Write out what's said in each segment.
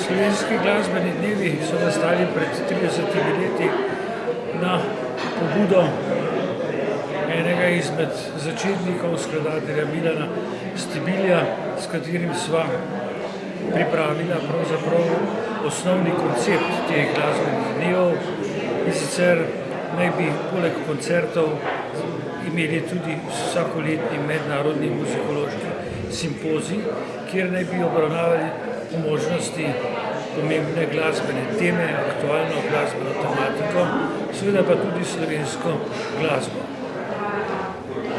Slovenski glasbeni dnevi so nastali pred 30 leti na pobudo enega izmed začetnikov, skladatelja Milana Stibilja, s katerim sva pripravila pravzaprav osnovni koncept teh glasbenih dnevov, in sicer naj bi poleg koncertov imeli tudi vsakoletni mednarodni muzikološki simpozij, kjer naj bi obravnavali po možnosti pomembne glasbene teme, aktualno glasbeno tematiko, seveda pa tudi slovensko glasbo.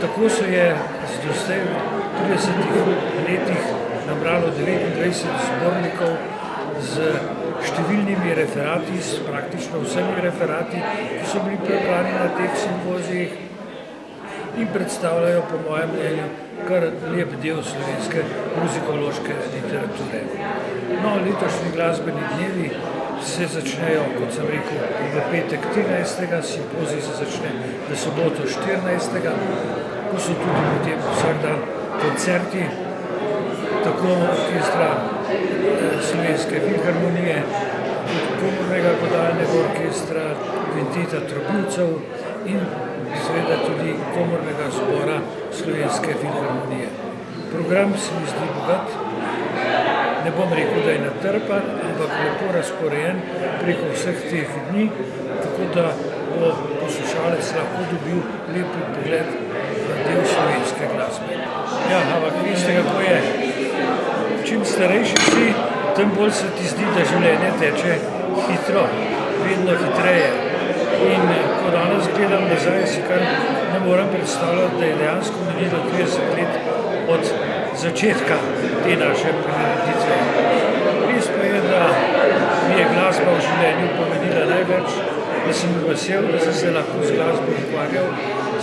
Tako se je doslej v 30 letih nabralo 29 zbornikov z številnimi referati, s praktično vsemi referati, ki so bili prebrani na teh simpozijih in predstavljajo, po mojem mnenju, kar lep del slovenske muzikološke literature. No, letošnji glasbeni dnevi se začnejo, kot sem rekel, v petek 13. simpozij se začne v soboto 14. ko so tudi potem vsak dan koncerti, tako orkestra Slovenske filharmonije, komornega godalnega orkestra, kvinteta trobilcev in seveda tudi komornega zbora Slovenske filharmonije. Program se mi zdi bogat, ne bom rekel, da je natrpan, ampak lepo razporejen preko vseh teh dni, tako da bo poslušalec lahko dobil lep pogled na del slovenske glasbe. Ja, ampak veste, kako je. Čim starejši si, tem bolj se ti zdi, da življenje teče hitro, vedno hitreje. In ko danes gledam nazaj, si kar ne moram predstavljati, da je dejansko minilo 30 let od začetka te naše prireditve. Res pa je, da mi je glasba v življenju pomenila največ, da sem vesel, da sem se lahko z glasbo ukvarjal,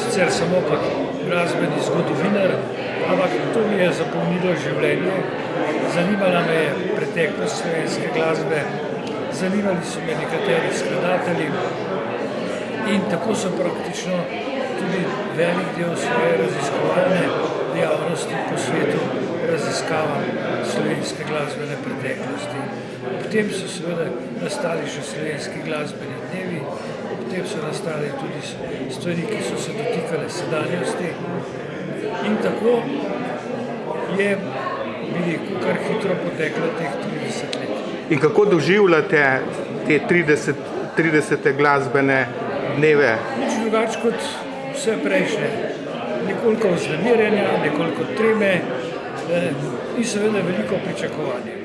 sicer samo kot glasbeni zgodovinar, ampak to mi je zapolnilo življenje. Zanimala me je preteklost slovenske glasbe, zanimali so me nekateri skladatelji in tako so praktično tudi velik del svoje raziskovalne dejavnosti po svetu raziskavam slovenske glasbene preteklosti. Potem so seveda nastali še slovenski glasbeni dnevi, potem so nastali tudi stvari, ki so se dotikale sedanjosti in tako je kar hitro poteklo teh 30 let. In kako doživljate te 30. glasbene dneve? Nič drugače kot vse prejšnje. Nekoliko vznemirjenja, nekoliko treme in seveda veliko pričakovanja.